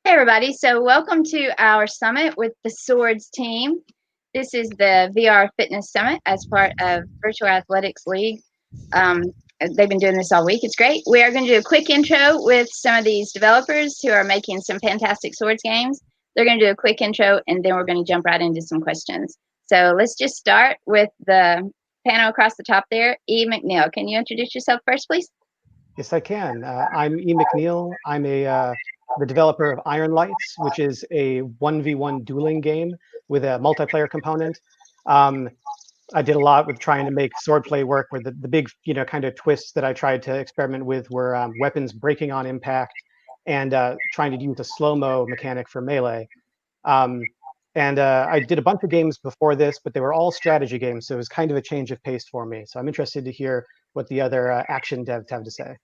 Hey everybody, so welcome to our summit with the Swords team. This is the VR Fitness Summit as part of Virtual Athletics League. They've been doing this all week. It's great. We are going to do a quick intro with some of these developers who are making some fantastic swords games. They're going to do a quick intro and then we're going to jump right into some questions. So let's just start with the panel across the top there. Mcneill, can you introduce yourself first, please? Yes, I can. I'm Mcneill. I'm the developer of Iron Lights, which is a 1v1 dueling game with a multiplayer component. I did a lot with trying to make swordplay work, where the big, kind of twists that I tried to experiment with were weapons breaking on impact and trying to use a slow-mo mechanic for melee. I did a bunch of games before this, but they were all strategy games, so it was kind of a change of pace for me. So I'm interested to hear what the other action devs have to say.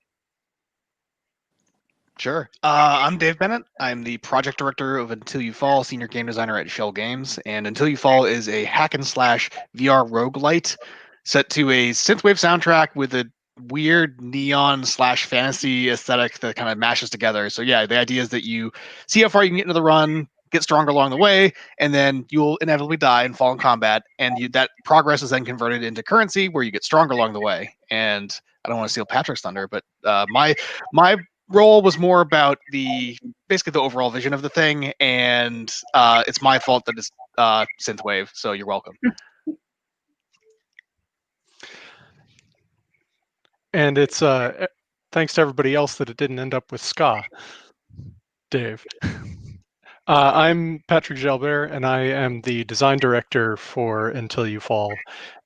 Sure. I'm Dave Bennett. I'm the project director of Until You Fall, senior game designer at Schell Games. And Until You Fall is a hack and slash VR roguelite set to a synthwave soundtrack with a weird neon slash fantasy aesthetic that kind of mashes together. So yeah, the idea is that you see how far you can get into the run, get stronger along the way, and then you'll inevitably die and fall in combat. And that progress is then converted into currency where you get stronger along the way. And I don't want to steal Patrick's thunder, but my role was more about basically the overall vision of the thing, and it's my fault that it's synthwave, so you're welcome. And it's thanks to everybody else that it didn't end up with ska. Dave. I'm Patrick Jalbert, and I am the design director for Until You Fall.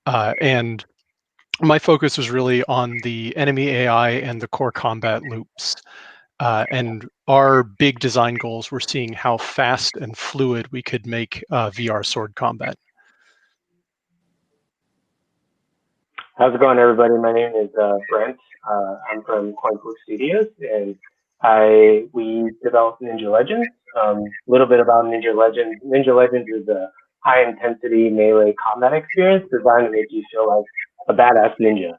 And my focus was really on the enemy AI and the core combat loops. And our big design goals were seeing how fast and fluid we could make VR sword combat. How's it going, everybody? My name is Brent. I'm from Coinflip Studios, and we developed Ninja Legends. A little bit about Ninja Legends. Ninja Legends is a high-intensity melee combat experience designed to make you feel like a badass ninja.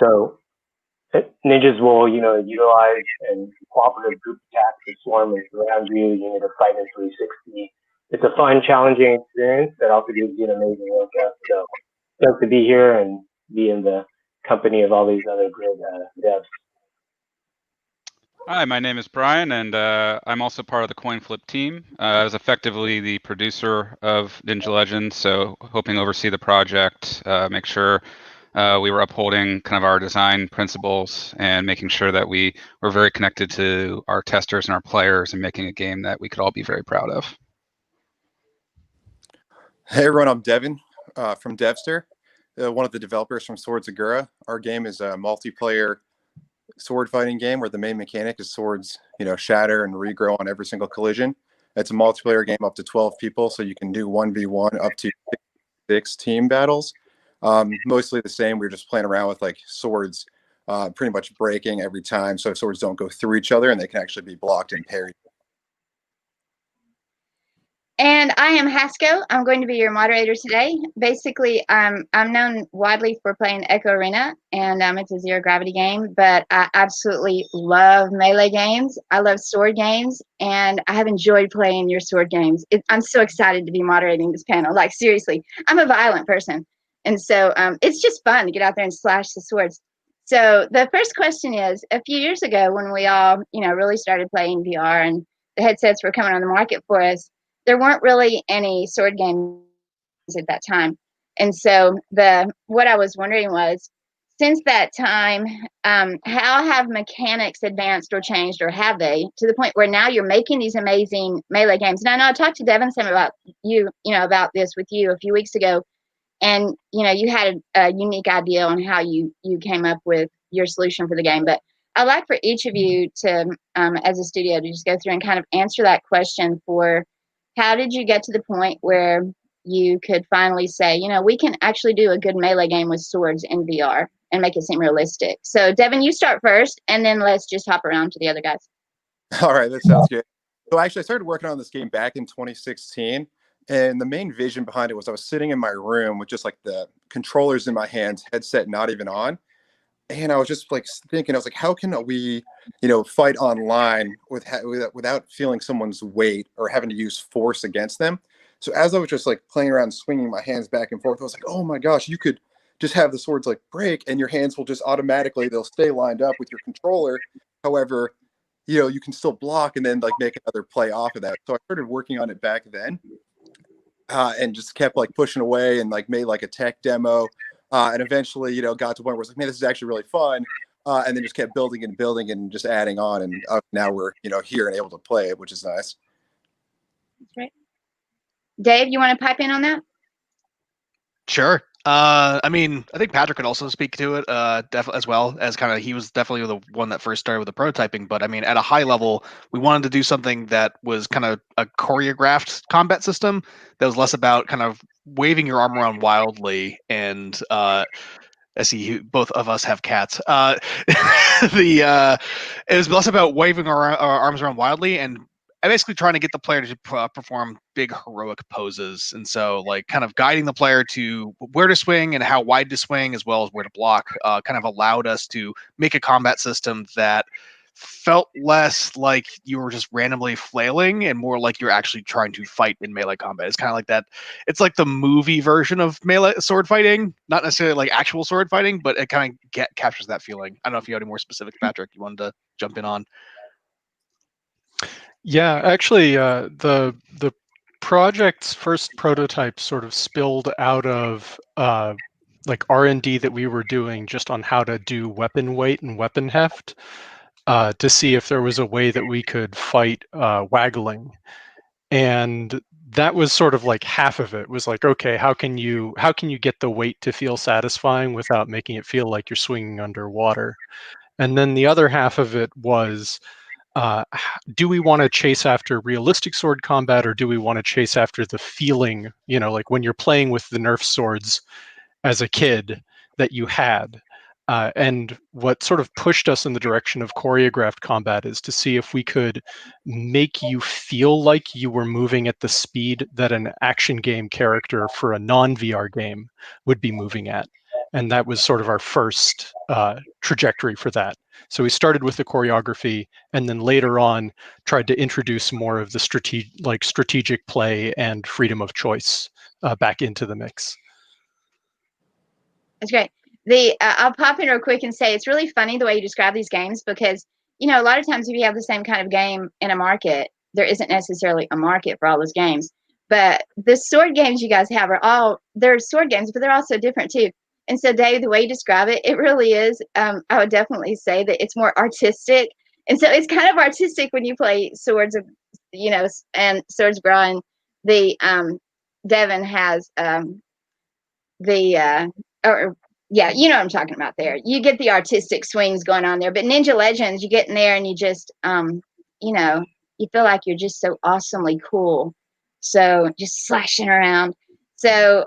So ninjas will, utilize and cooperative group attacks to swarm and surround you. You need to fight in 360. It's a fun, challenging experience that also gives you an amazing workout. So stoked to be here and be in the company of all these other great devs. Hi, my name is Brian, and I'm also part of the Coinflip team. I was effectively the producer of Ninja Legends, so hoping to oversee the project, make sure we were upholding kind of our design principles and making sure that we were very connected to our testers and our players and making a game that we could all be very proud of. Hey everyone, I'm Devin from Devster, one of the developers from Swords of Gurrah. Our game is a multiplayer sword fighting game where the main mechanic is swords, shatter and regrow on every single collision. It's a multiplayer game up to 12 people, so you can do 1v1 up to 6 team battles. Mostly the same. We're just playing around with like swords pretty much breaking every time, so swords don't go through each other and they can actually be blocked and parried. And I am Hasko. I'm going to be your moderator today. Basically, I'm known widely for playing Echo Arena, and it's a zero gravity game, but I absolutely love melee games. I love sword games, and I have enjoyed playing your sword games. I'm so excited to be moderating this panel. Like, seriously, I'm a violent person, and so it's just fun to get out there and slash the swords. So the first question is, a few years ago when we all, really started playing VR and the headsets were coming on the market for us, there weren't really any sword games at that time. And so what I was wondering was, since that time, how have mechanics advanced or changed, or have they, to the point where now you're making these amazing melee games? And I know I talked to Devin some about about this with you a few weeks ago, and you had a unique idea on how you came up with your solution for the game. But I'd like for each of you to, as a studio, to just go through and kind of answer that question for, how did you get to the point where you could finally say, we can actually do a good melee game with swords in VR and make it seem realistic? So, Devin, you start first, and then let's just hop around to the other guys. All right, that sounds good. So actually, I started working on this game back in 2016, and the main vision behind it was I was sitting in my room with just like the controllers in my hands, headset not even on, and I was just like thinking, I was like, how can we, you know, fight online without feeling someone's weight or having to use force against them? So as I was just like playing around, swinging my hands back and forth, I was like, oh my gosh, you could just have the swords like break, and your hands will just automatically, they'll stay lined up with your controller. However, you know, you can still block and then like make another play off of that. So I started working on it back then, and just kept like pushing away and like made like a tech demo. And eventually, you know, got to a point where I was like, man, this is actually really fun. And then just kept building and building and just adding on. And now we're, you know, here and able to play it, which is nice. That's right. Dave, you want to pipe in on that? Sure. I mean, I think Patrick could also speak to it, as well, as kind of he was definitely the one that first started with the prototyping. But I mean, at a high level, we wanted to do something that was kind of a choreographed combat system that was less about kind of waving your arm around wildly. And I see both of us have cats. It was less about waving our arms around wildly and basically trying to get the player to perform big heroic poses. And so like kind of guiding the player to where to swing and how wide to swing, as well as where to block, kind of allowed us to make a combat system that felt less like you were just randomly flailing and more like you're actually trying to fight in melee combat. It's kind of like that. It's like the movie version of melee sword fighting, not necessarily like actual sword fighting, but it kind of captures that feeling. I don't know if you have any more specific, Patrick, you wanted to jump in on. Yeah, actually, the project's first prototype sort of spilled out of like R&D that we were doing just on how to do weapon weight and weapon heft, to see if there was a way that we could fight waggling. And that was sort of like half of it. Was like, okay, how can you get the weight to feel satisfying without making it feel like you're swinging underwater? And then the other half of it was, do we want to chase after realistic sword combat, or do we want to chase after the feeling, you know, like when you're playing with the Nerf swords as a kid that you had? And what sort of pushed us in the direction of choreographed combat is to see if we could make you feel like you were moving at the speed that an action game character for a non-VR game would be moving at. And that was sort of our first trajectory for that. So we started with the choreography, and then later on tried to introduce more of the strategic play and freedom of choice back into the mix. That's great. I'll pop in real quick and say it's really funny the way you describe these games, because, you know, a lot of times if you have the same kind of game in a market, there isn't necessarily a market for all those games. But the sword games you guys have they're sword games, but they're also different too. And so, Dave, the way you describe it, it really is. I would definitely say that it's more artistic. And so it's kind of artistic when you play Swords of, you know, and Swords of Gurrah. And Devin has yeah, you know what I'm talking about there. You get the artistic swings going on there. But Ninja Legends, you get in there and you just, you know, you feel like you're just so awesomely cool. So just slashing around. So,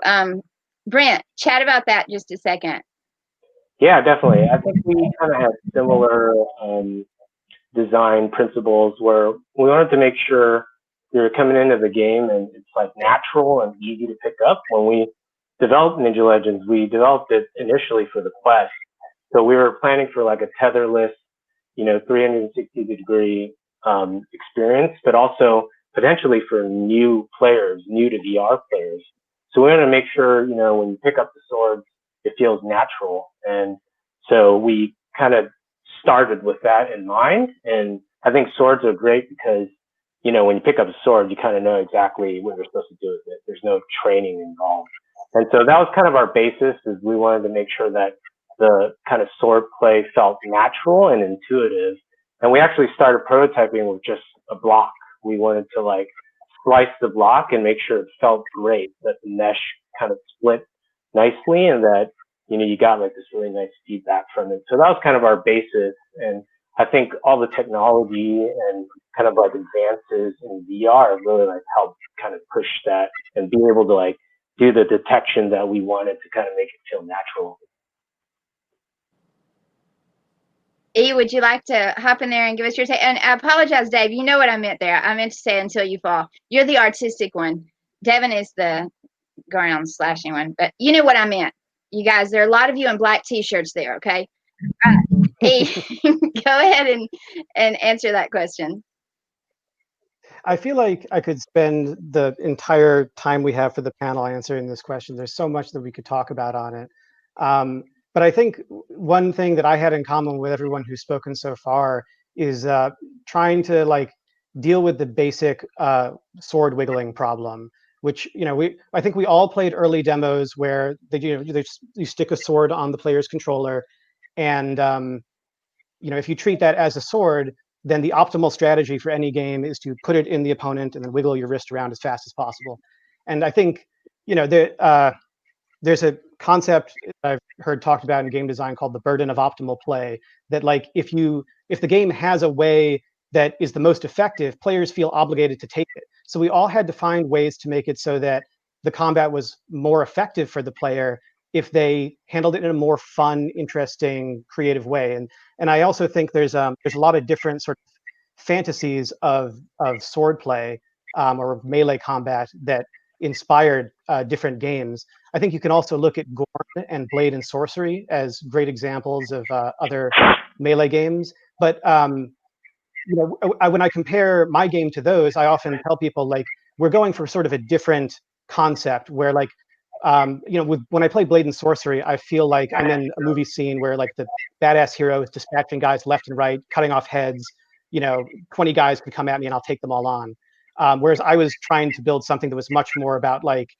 Brent, chat about that just a second. Yeah, definitely. I think we kind of had similar design principles where we wanted to make sure you're coming into the game and it's like natural and easy to pick up. When we developed Ninja Legends, we developed it initially for the Quest. So we were planning for like a tetherless, you know, 360-degree experience, but also potentially for new players, new to VR players. So we wanted to make sure, you know, when you pick up the swords, it feels natural. And so we kind of started with that in mind. And I think swords are great because, you know, when you pick up a sword, you kind of know exactly what you're supposed to do with it. There's no training involved. And so that was kind of our basis, is we wanted to make sure that the kind of sword play felt natural and intuitive. And we actually started prototyping with just a block. We wanted to like slice the block and make sure it felt great, that the mesh kind of split nicely and that, you know, you got like this really nice feedback from it. So that was kind of our basis. And I think all the technology and kind of like advances in VR really like helped kind of push that and be able to like do the detection that we wanted to kind of make it feel natural. E, would you like to hop in there and give us your take? And I apologize, Dave. You know what I meant there. I meant to say until you fall. You're the artistic one. Devin is the ground slashing one. But you know what I meant. You guys, there are a lot of you in black T-shirts there, okay? E, go ahead and answer that question. I feel like I could spend the entire time we have for the panel answering this question. There's so much that we could talk about on it. But I think one thing that I had in common with everyone who's spoken so far is trying to like deal with the basic sword wiggling problem, which I think we all played early demos where you stick a sword on the player's controller, and if you treat that as a sword, then the optimal strategy for any game is to put it in the opponent and then wiggle your wrist around as fast as possible. And I think there's a concept I've heard talked about in game design called the burden of optimal play, that like if the game has a way that is the most effective, players feel obligated to take it. So we all had to find ways to make it so that the combat was more effective for the player if they handled it in a more fun, interesting, creative way. And I also think there's a lot of different sort of fantasies of swordplay or melee combat that inspired different games. I think you can also look at Gorn and Blade and Sorcery as great examples of other melee games. But when I compare my game to those, I often tell people like we're going for sort of a different concept where like when I play Blade and Sorcery, I feel like I'm in a movie scene where like the badass hero is dispatching guys left and right, cutting off heads. 20 guys could come at me and I'll take them all on. Whereas I was trying to build something that was much more about like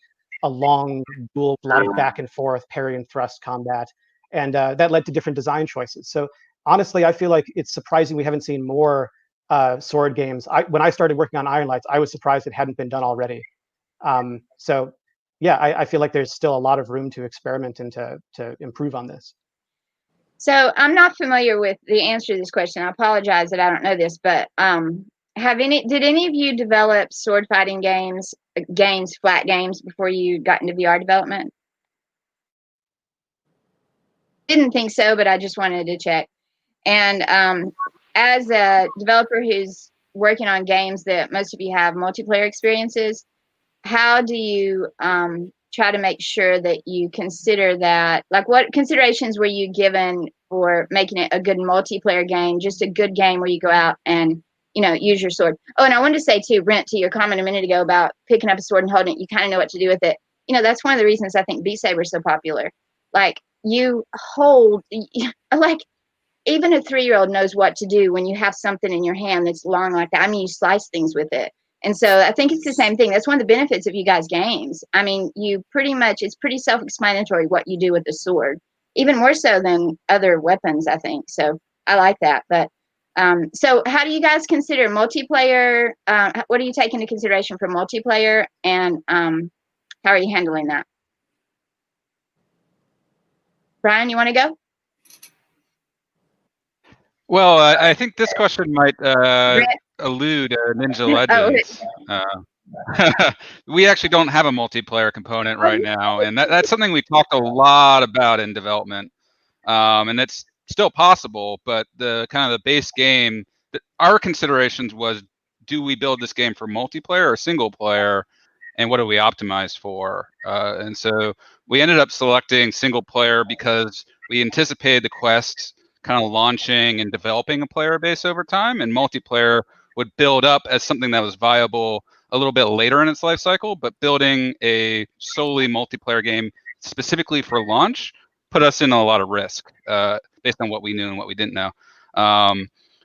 a long duel, a lot of back and forth, parry and thrust combat. And that led to different design choices. So honestly, I feel like it's surprising we haven't seen more sword games. When I started working on Iron Lights, I was surprised it hadn't been done already. So yeah, I feel like there's still a lot of room to experiment and to improve on this. So I'm not familiar with the answer to this question. I apologize that I don't know this, but did any of you develop sword fighting games, flat games, before you got into VR development? Didn't think so, but I just wanted to check. And as a developer who's working on games that most of you have multiplayer experiences, how do you try to make sure that you consider that? Like, what considerations were you given for making it a good multiplayer game, just a good game where you go out and use your sword? Oh, and I wanted to say too, Brent, to your comment a minute ago about picking up a sword and holding it, you kind of know what to do with it. That's one of the reasons I think Beat Saber is so popular. Like, you hold, like, even a 3-year-old knows what to do when you have something in your hand that's long like that. I mean, you slice things with it. And so I think it's the same thing. That's one of the benefits of you guys' games. I mean, it's pretty self-explanatory what you do with the sword, even more so than other weapons, I think. So I like that. But so how do you guys consider multiplayer? What do you take into consideration for multiplayer, and how are you handling that? Brian, you want to go? Well, I think this question might allude Ninja Legends. We actually don't have a multiplayer component right now, and that's something we talked a lot about in development, and it's still possible. But the kind of the base game, our considerations was, do we build this game for multiplayer or single player, and what do we optimize for? And so we ended up selecting single player because we anticipated the Quest kind of launching and developing a player base over time, and multiplayer would build up as something that was viable a little bit later in its life cycle. But building a solely multiplayer game specifically for launch put us in a lot of risk based on what we knew and what we didn't know.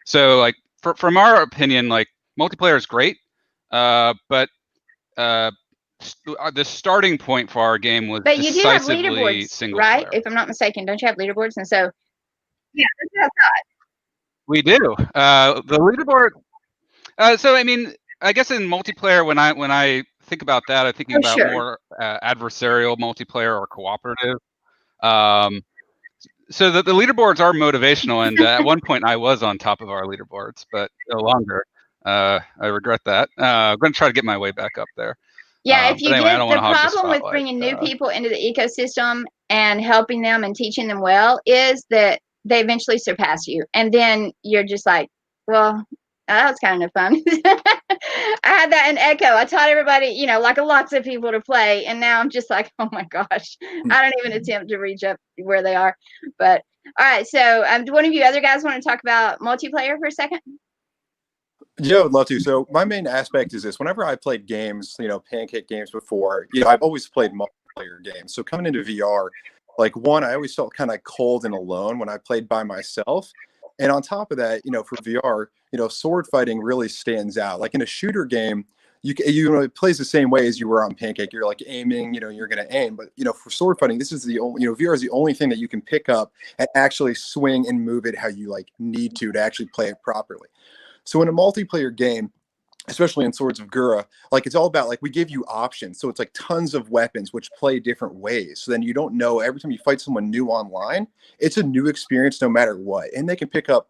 So like from our opinion, like multiplayer is great, but the starting point for our game was decisively single player. But you do have leaderboards, right? If I'm not mistaken, don't you have leaderboards? And so, yeah, that's what I thought. We do. The leaderboard. So I mean, I guess in multiplayer, when I think about that, I'm thinking about more adversarial multiplayer or cooperative. So the leaderboards are motivational, and at one point I was on top of our leaderboards, but no longer. I regret that. I'm going to try to get my way back up there. Yeah, if you get the problem with bringing new people into the ecosystem and helping them and teaching them well is that they eventually surpass you, and then you're just like, well, that was kind of fun. I had that in Echo. I taught everybody, like lots of people to play, and now I'm just like, oh my gosh, I don't even attempt to reach up where they are. But All right, so do one of you other guys want to talk about multiplayer for a second? Yeah, I would love to. So my main aspect is this: whenever I played games, pancake games before, I've always played multiplayer games. So coming into VR, like one, I always felt kind of cold and alone when I played by myself. And on top of that, for VR, sword fighting really stands out. Like in a shooter game, it plays the same way as you were on Pancake. You're like aiming, you're going to aim. But for sword fighting, this is the only, VR is the only thing that you can pick up and actually swing and move it how you like need to actually play it properly. So in a multiplayer game, especially in Swords of Gurrah, like it's all about like we give you options. So it's like tons of weapons which play different ways. So then you don't know every time you fight someone new online, it's a new experience no matter what. And they can pick up,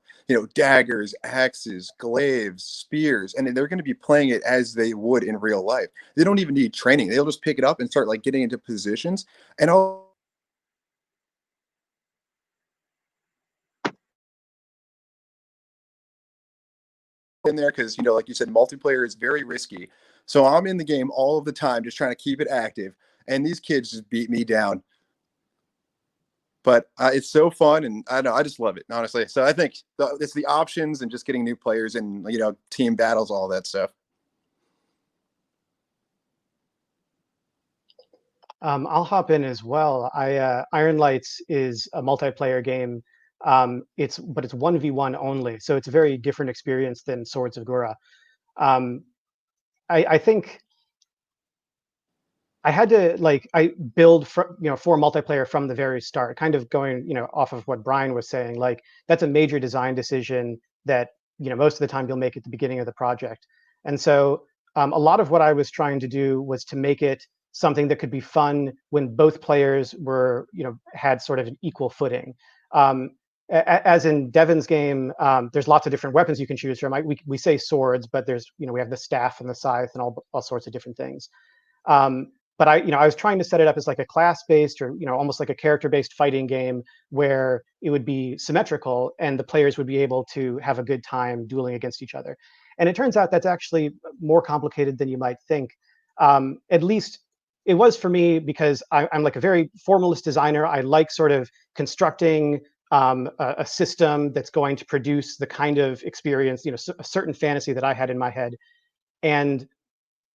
daggers, axes, glaives, spears, and they're going to be playing it as they would in real life. They don't even need training. They'll just pick it up and start like getting into positions. And all in there because like you said, multiplayer is very risky. So I'm in the game all of the time just trying to keep it active, and these kids just beat me down. But it's so fun, and I just love it, honestly. So I think it's the options and just getting new players and team battles, all that stuff. I'll hop in as well. Iron Lights is a multiplayer game. It's 1v1 only, so it's a very different experience than Swords of Gurrah. I think I had to I build for multiplayer from the very start, kind of going off of what Brian was saying. Like that's a major design decision that most of the time you'll make at the beginning of the project. And so a lot of what I was trying to do was to make it something that could be fun when both players were had sort of an equal footing. As in Devin's game, there's lots of different weapons you can choose from. We say swords, but there's we have the staff and the scythe and all sorts of different things. But I was trying to set it up as like a class-based or almost like a character-based fighting game where it would be symmetrical and the players would be able to have a good time dueling against each other. And it turns out that's actually more complicated than you might think. At least it was for me because I'm like a very formalist designer. I like sort of constructing a system that's going to produce the kind of experience, a certain fantasy that I had in my head. And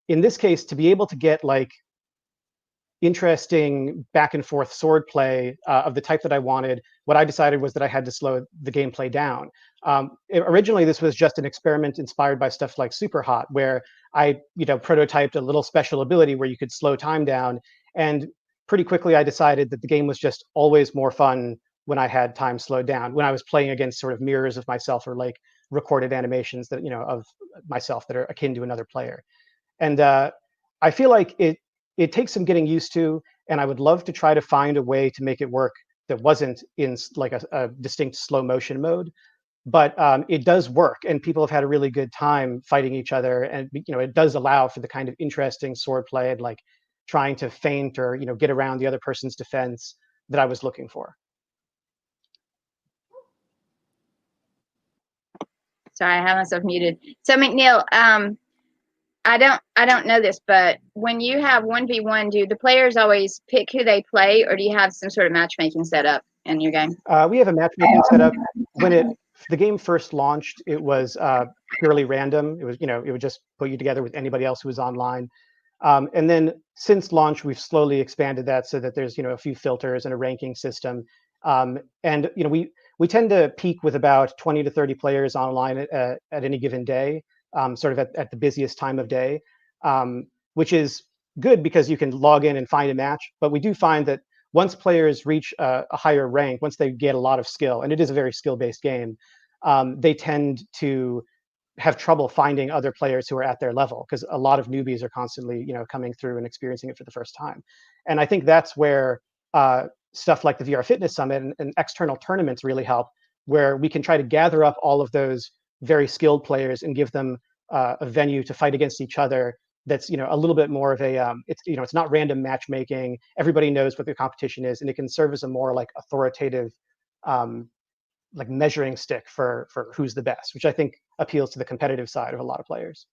in this case, to be able to get like interesting back and forth swordplay of the type that I wanted, what I decided was that I had to slow the gameplay down. Originally, this was just an experiment inspired by stuff like Super Hot, where I prototyped a little special ability where you could slow time down. And pretty quickly, I decided that the game was just always more fun when I had time slowed down, when I was playing against sort of mirrors of myself or like recorded animations that of myself that are akin to another player. And I feel like it takes some getting used to, and I would love to try to find a way to make it work that wasn't in like a distinct slow motion mode. But it does work, and people have had a really good time fighting each other, and it does allow for the kind of interesting swordplay and like trying to feint or get around the other person's defense that I was looking for. Sorry, I have myself muted. So Mcneill, I don't know this, but when you have 1v1, do the players always pick who they play, or do you have some sort of matchmaking set up in your game? We have a matchmaking setup. When the game first launched, it was purely random. It was it would just put you together with anybody else who was online. And then since launch, we've slowly expanded that so that there's a few filters and a ranking system. And we tend to peak with about 20 to 30 players online at any given day, sort of at the busiest time of day, which is good because you can log in and find a match. But we do find that once players reach a higher rank, once they get a lot of skill, and it is a very skill-based game, they tend to have trouble finding other players who are at their level because a lot of newbies are constantly coming through and experiencing it for the first time. And I think that's where stuff like the VR Fitness Summit and external tournaments really help, where we can try to gather up all of those very skilled players and give them a venue to fight against each other that's a little bit more of a it's not random matchmaking. Everybody knows what the competition is, and it can serve as a more like authoritative like measuring stick for who's the best, which I think appeals to the competitive side of a lot of players.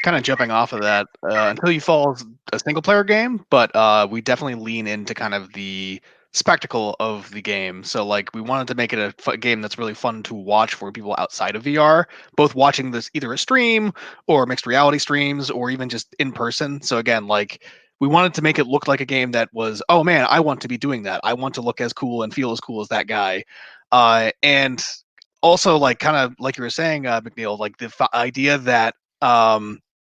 Kind of jumping off of that, Until You Fall is a single player game, but we definitely lean into kind of the spectacle of the game. So like we wanted to make it a game that's really fun to watch for people outside of VR, both watching this either a stream or mixed reality streams or even just in person. So again, like we wanted to make it look like a game that was, oh man, I want to be doing that. I want to look as cool and feel as cool as that guy. And also like kind of like you were saying, Mcneill, like the idea that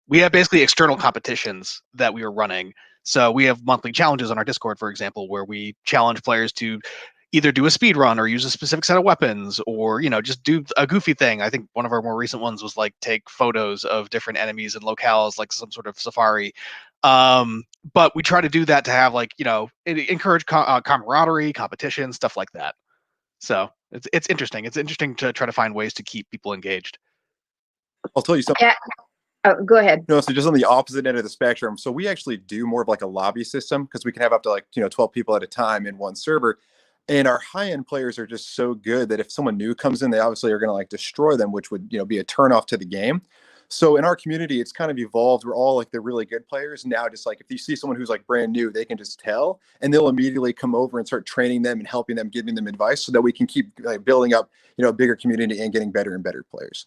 we have basically external competitions that we are running. So we have monthly challenges on our Discord, for example, where we challenge players to either do a speed run or use a specific set of weapons or, you know, just do a goofy thing. I think one of our more recent ones was like take photos of different enemies and locales, like some sort of safari. But we try to do that to have like, you know, encourage camaraderie, competition, stuff like that. So it's interesting. It's interesting to try to find ways to keep people engaged. I'll tell you something. Yeah. Oh, go ahead. No, so just on the opposite end of the spectrum. So we actually do more of like a lobby system because we can have up to like, 12 people at a time in one server. And our high-end players are just so good that if someone new comes in, they obviously are going to like destroy them, which would, be a turnoff to the game. So in our community, it's kind of evolved. We're all like the really good players. Now just like if you see someone who's like brand new, they can just tell and they'll immediately come over and start training them and helping them, giving them advice so that we can keep like building up, a bigger community and getting better and better players.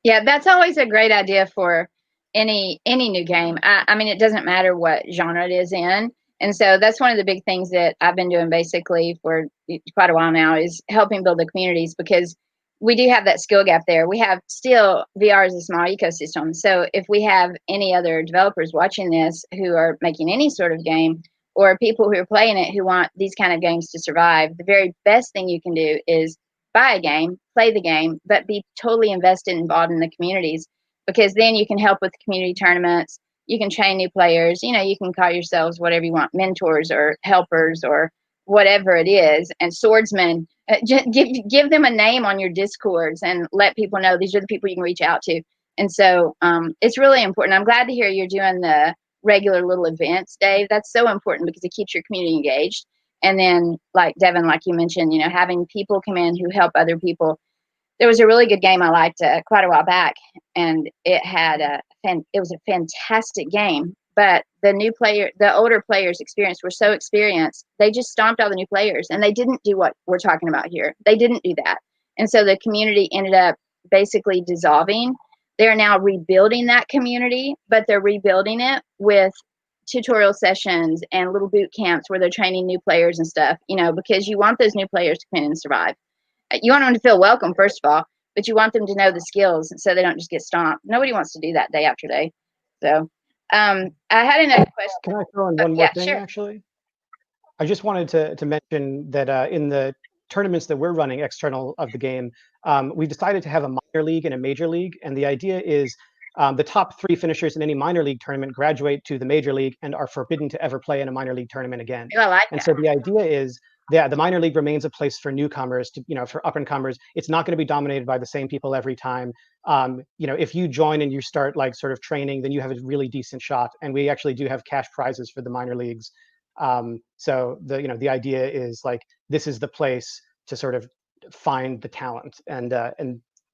Yeah, that's always a great idea for any new game. I mean, it doesn't matter what genre it is in. And so that's one of the big things that I've been doing basically for quite a while now is helping build the communities because we do have that skill gap there. We have still VR is a small ecosystem. So if we have any other developers watching this who are making any sort of game or people who are playing it who want these kind of games to survive, the very best thing you can do is buy a game, play the game, but be totally invested and involved in the communities because then you can help with community tournaments. You can train new players. You can call yourselves whatever you want, mentors or helpers or whatever it is. And swordsmen, give them a name on your Discords and let people know these are the people you can reach out to. And so it's really important. I'm glad to hear you're doing the regular little events, Dave. That's so important because it keeps your community engaged. And then, like Devin, like you mentioned, having people come in who help other people. There was a really good game I liked quite a while back, and it had it was a fantastic game. But the older players' experience were so experienced, they just stomped all the new players, and they didn't do what we're talking about here. They didn't do that, and so the community ended up basically dissolving. They're now rebuilding that community, but they're rebuilding it with tutorial sessions and little boot camps where they're training new players and stuff, because you want those new players to come in and survive. You want them to feel welcome, first of all, but you want them to know the skills so they don't just get stomped. Nobody wants to do that day after day. So I had another question. Can I throw in one more thing, sure. actually? I just wanted to mention that in the tournaments that we're running external of the game, we decided to have a minor league and a major league. And the idea is the top 3 finishers in any minor league tournament graduate to the major league and are forbidden to ever play in a minor league tournament again. I like that. And so the idea is that the minor league remains a place for newcomers, for up and comers. It's not going to be dominated by the same people every time. If you join and you start like sort of training, then you have a really decent shot. And we actually do have cash prizes for the minor leagues. So the idea is like this is the place to sort of find the talent, and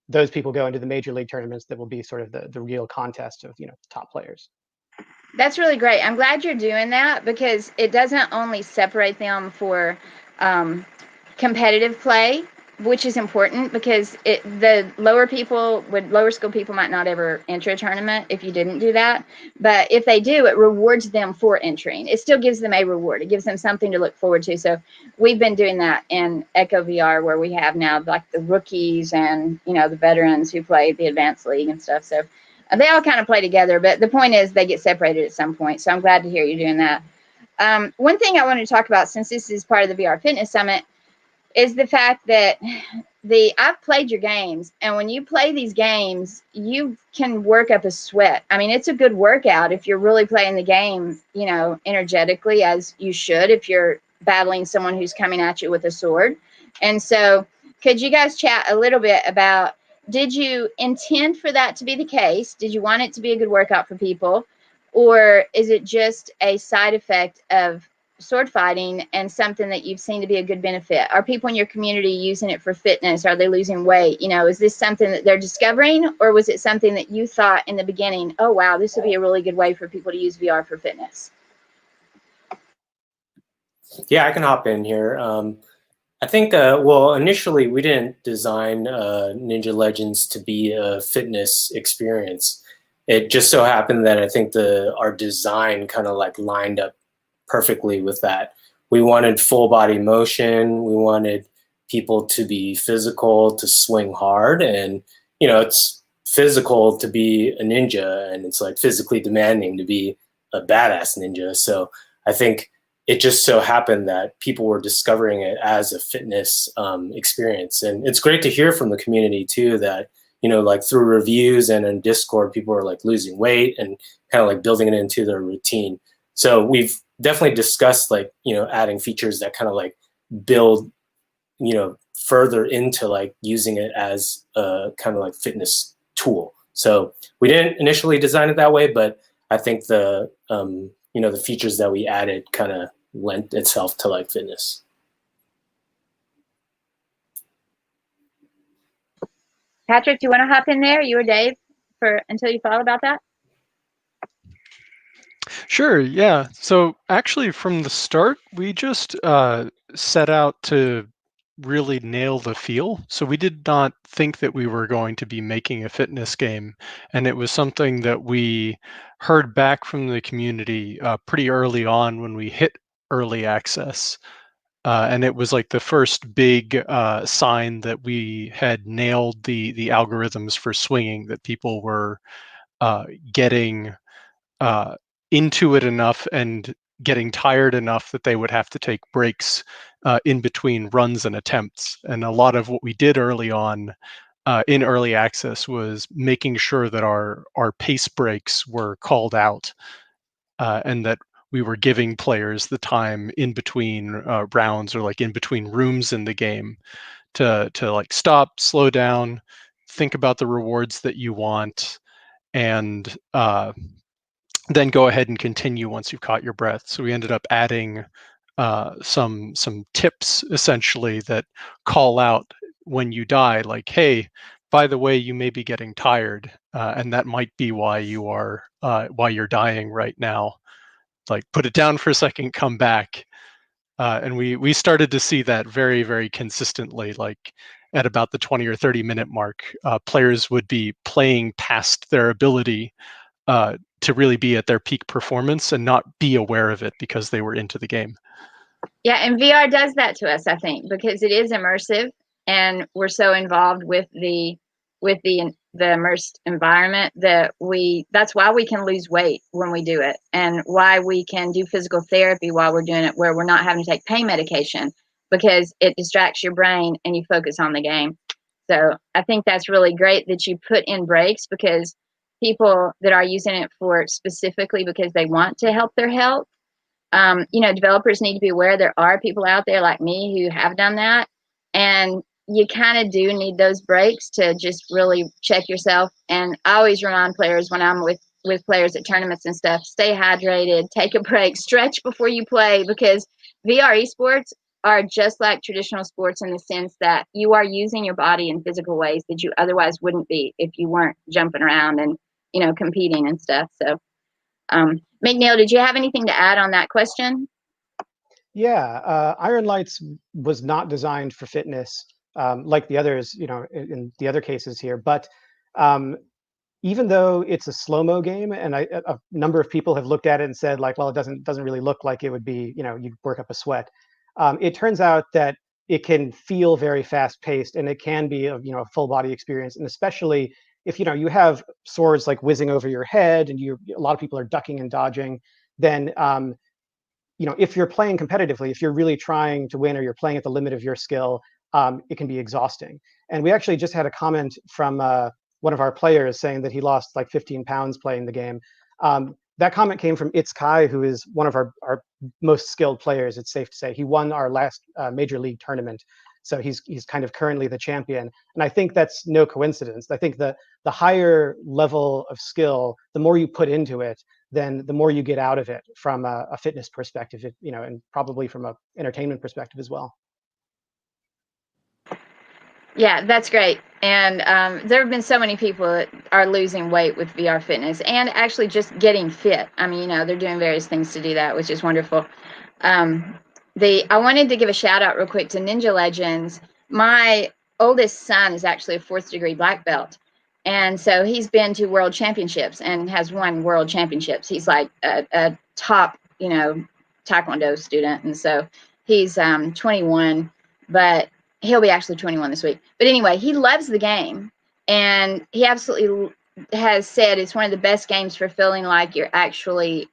those people go into the major league tournaments that will be sort of the real contest of top players. That's really great. I'm glad you're doing that because it doesn't only separate them for competitive play, which is important because the lower school people might not ever enter a tournament if you didn't do that. But if they do, it rewards them for entering. It still gives them a reward. It gives them something to look forward to. So we've been doing that in Echo VR where we have now like the rookies and, the veterans who play the advanced league and stuff. So they all kind of play together, but the point is they get separated at some point. So I'm glad to hear you doing that. One thing I wanted to talk about, since this is part of the VR Fitness Summit, is the fact that I've played your games, and when you play these games, you can work up a sweat. I mean, it's a good workout if you're really playing the game, energetically as you should if you're battling someone who's coming at you with a sword. And so could you guys chat a little bit about, did you intend for that to be the case? Did you want it to be a good workout for people? Or is it just a side effect of sword fighting and something that you've seen to be a good benefit? Are people in your community using it for fitness? Are they losing weight? Is this something that they're discovering, or was it something that you thought in the beginning, oh wow, this would be a really good way for people to use VR for fitness? Yeah, I can hop in here. I think, well, initially we didn't design Ninja Legends to be a fitness experience. It just so happened that I think our design kind of like lined up perfectly with that. We wanted full body motion. We wanted people to be physical, to swing hard, and it's physical to be a ninja, and it's like physically demanding to be a badass ninja. So I think it just so happened that people were discovering it as a fitness experience. And it's great to hear from the community too, that, like through reviews and in Discord, people are like losing weight and kind of like building it into their routine. So we've definitely discussed like, adding features that kind of like build, further into like using it as a kind of like fitness tool. So we didn't initially design it that way, but I think the features that we added kind of lent itself to like fitness. Patrick, do you want to hop in there? You or Dave for Until You Fall about that? Sure, yeah. So actually from the start, we just set out to really nail the feel. So we did not think that we were going to be making a fitness game. And it was something that we heard back from the community pretty early on when we hit early access. And it was like the first big sign that we had nailed the algorithms for swinging, that people were getting into it enough and getting tired enough that they would have to take breaks in between runs and attempts. And a lot of what we did early on in early access was making sure that our pace breaks were called out and that we were giving players the time in between rounds, or like in between rooms in the game, to like stop, slow down, think about the rewards that you want, and then go ahead and continue once you've caught your breath. So we ended up adding some tips essentially that call out when you die, like, hey, by the way, you may be getting tired, and that might be why you're dying right now. Like, put it down for a second, come back. And we started to see that very, very consistently. Like at about the 20 or 30-minute mark, players would be playing past their ability to really be at their peak performance and not be aware of it because they were into the game. Yeah, and VR does that to us, I think, because it is immersive, and we're so involved with the immersed environment that's why we can lose weight when we do it, and why we can do physical therapy while we're doing it, where we're not having to take pain medication, because it distracts your brain and you focus on the game. So I think that's really great that you put in breaks, because people that are using it for specifically because they want to help their health, developers need to be aware there are people out there like me who have done that, and you kind of do need those breaks to just really check yourself. And I always remind players when I'm with players at tournaments and stuff, stay hydrated, take a break, stretch before you play, because VR esports are just like traditional sports in the sense that you are using your body in physical ways that you otherwise wouldn't be if you weren't jumping around and competing and stuff. So Mcneill, did you have anything to add on that question? Yeah, Iron Lights was not designed for fitness like the others, in the other cases here. But even though it's a slow-mo game, and a number of people have looked at it and said, like, well, it doesn't really look like it would be, you'd work up a sweat. It turns out that it can feel very fast-paced, and it can be a full body experience, and especially if you have swords like whizzing over your head, and a lot of people are ducking and dodging, then if you're playing competitively, if you're really trying to win, or you're playing at the limit of your skill, it can be exhausting. And we actually just had a comment from one of our players saying that he lost like 15 pounds playing the game. That comment came from It's Kai, who is one of our most skilled players, it's safe to say. He won our last major league tournament. So he's kind of currently the champion. And I think that's no coincidence. I think the higher level of skill, the more you put into it, then the more you get out of it from a fitness perspective, and probably from an entertainment perspective as well. Yeah, that's great. And there have been so many people that are losing weight with VR fitness, and actually just getting fit. I mean, they're doing various things to do that, which is wonderful. I wanted to give a shout out real quick to Ninja Legends. My oldest son is actually a 4th degree black belt. And so he's been to world championships and has won world championships. He's like a top, Taekwondo student. And so he's 21, but he'll be actually 21 this week. But anyway, he loves the game. And he absolutely has said it's one of the best games for feeling like you're actually,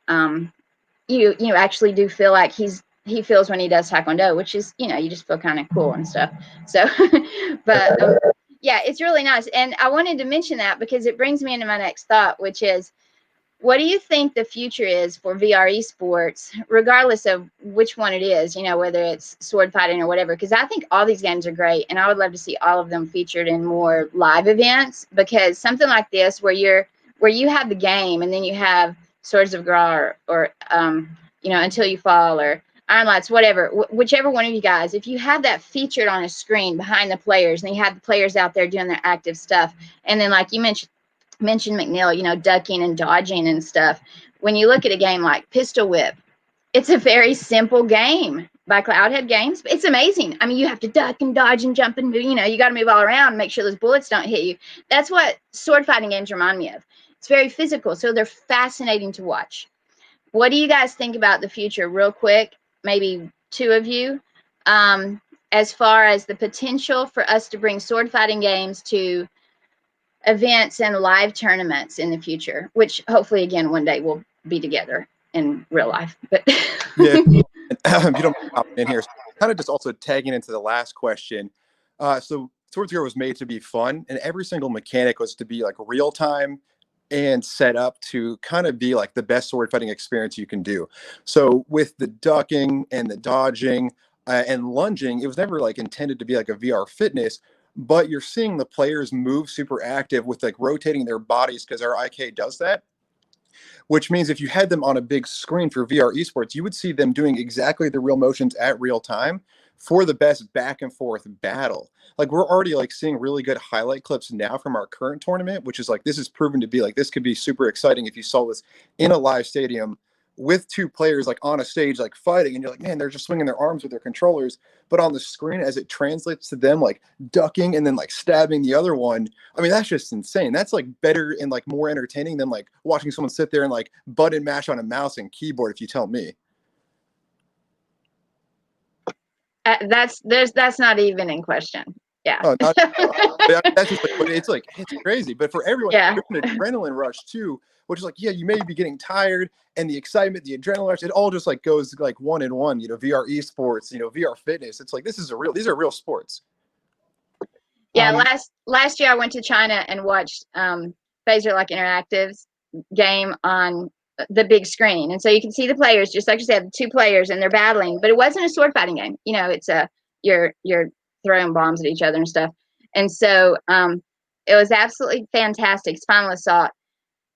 you actually do feel like he feels when he does Taekwondo, which is, you just feel kind of cool and stuff. So, but yeah, it's really nice. And I wanted to mention that because it brings me into my next thought, which is, what do you think the future is for VR esports, regardless of which one it is, whether it's sword fighting or whatever? Because I think all these games are great, and I would love to see all of them featured in more live events, because something like this where you have the game and then you have Swords of Gurrah or Until You Fall or Iron Lights, whatever, whichever one of you guys, if you have that featured on a screen behind the players and you have the players out there doing their active stuff, and then like you mentioned Mcneill, ducking and dodging and stuff. When you look at a game like Pistol Whip, it's a very simple game by Cloudhead Games. It's amazing. I mean, you have to duck and dodge and jump and you got to move all around and make sure those bullets don't hit you. That's what sword fighting games remind me of. It's very physical, so they're fascinating to watch. What do you guys think about the future, real quick? Maybe two of you, as far as the potential for us to bring sword fighting games to events and live tournaments in the future, which hopefully again one day we'll be together in real life. But Yeah, if you don't hop in here, kind of just also tagging into the last question. So Swords Gurrah was made to be fun, and every single mechanic was to be like real time and set up to kind of be like the best sword fighting experience you can do. So with the ducking and the dodging and lunging, it was never like intended to be like a VR fitness, but you're seeing the players move super active with like rotating their bodies because our IK does that. Which means if you had them on a big screen for VR esports, you would see them doing exactly the real motions at real time for the best back and forth battle. Like we're already like seeing really good highlight clips now from our current tournament, which is like, this is proven to be like, this could be super exciting if you saw this in a live stadium with two players like on a stage like fighting, and you're like, man, they're just swinging their arms with their controllers, but on the screen as it translates to them like ducking and then like stabbing the other one, I mean, that's just insane. That's like better and like more entertaining than like watching someone sit there and like button mash on a mouse and keyboard, if you tell me. that's not even in question. Yeah. Oh, that's just like, it's crazy. But for everyone, Yeah. there's an adrenaline rush too, which is like, yeah, you may be getting tired, and the excitement, the adrenaline rush, it all just like goes like one in one. VR esports, VR fitness. It's like these are real sports. Yeah. Last year I went to China and watched Phaser Like Interactive's game on the big screen, and so you can see the players, just like you said, the two players, and they're battling. But it wasn't a sword fighting game. It's you're throwing bombs at each other and stuff. And so it was absolutely fantastic. It's Final Assault.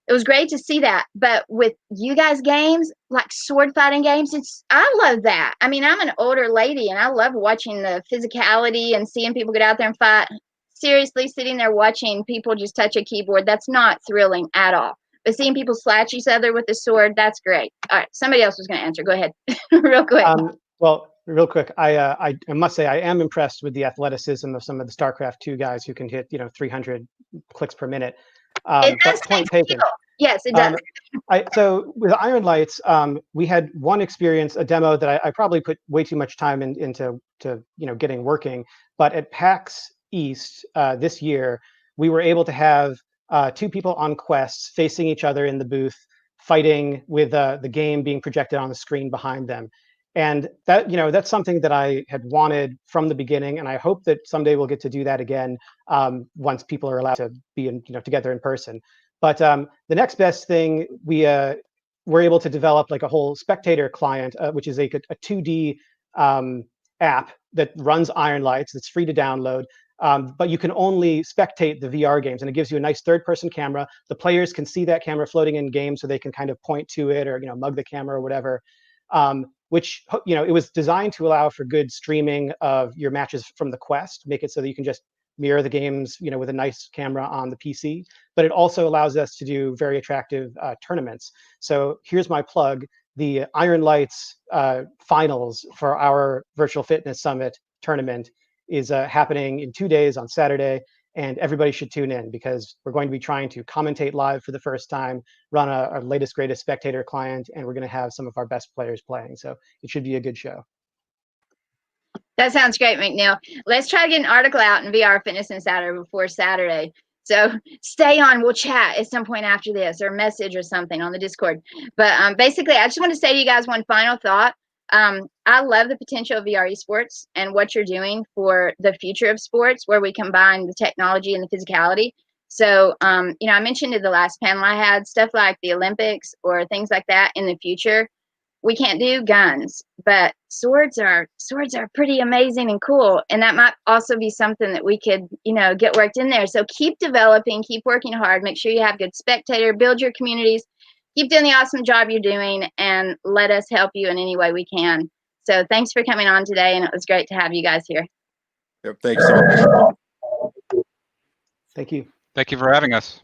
It was great to see that. But with you guys games, like sword fighting games, I love that. I mean, I'm an older lady and I love watching the physicality and seeing people get out there and fight. Seriously, sitting there watching people just touch a keyboard, that's not thrilling at all. But seeing people slash each other with the sword, that's great. All right, somebody else was going to answer. Go ahead, real quick. Well, real quick, I must say I am impressed with the athleticism of some of the StarCraft 2 guys who can hit 300 clicks per minute. It does take skill. Yes, it does. So with Iron Lights, we had one experience, a demo that I probably put way too much time into getting working. But at PAX East this year, we were able to have two people on quests facing each other in the booth, fighting with the game being projected on the screen behind them. And that, that's something that I had wanted from the beginning, and I hope that someday we'll get to do that again once people are allowed to be together in person. But the next best thing, we're able to develop like a whole spectator client, which is a 2D app that runs Iron Lights. That's free to download, but you can only spectate the VR games, and it gives you a nice third-person camera. The players can see that camera floating in game, so they can kind of point to it or mug the camera or whatever. Which it was designed to allow for good streaming of your matches from the Quest, make it so that you can just mirror the games, with a nice camera on the PC. But it also allows us to do very attractive tournaments. So here's my plug. the Iron Lights finals for our Virtual Fitness Summit tournament is happening in 2 days on Saturday, and everybody should tune in because we're going to be trying to commentate live for the first time, run our latest, greatest spectator client, and we're going to have some of our best players playing. So it should be a good show. That sounds great, Mcneill. Let's try to get an article out in VR Fitness Insider before Saturday. So stay on. We'll chat at some point after this, or message or something on the Discord. But basically, I just want to say to you guys one final thought. I love the potential of VR esports and what you're doing for the future of sports, where we combine the technology and the physicality. So, you know, I mentioned in the last panel I had stuff like the Olympics or things like that in the future. We can't do guns, but swords are pretty amazing and cool. And that might also be something that we could, you know, get worked in there. So keep developing, keep working hard, make sure you have good spectator, build your communities, keep doing the awesome job you're doing, and let us help you in any way we can. So thanks for coming on today, and it was great to have you guys here. Yep, thanks so much. Thank you. Thank you for having us.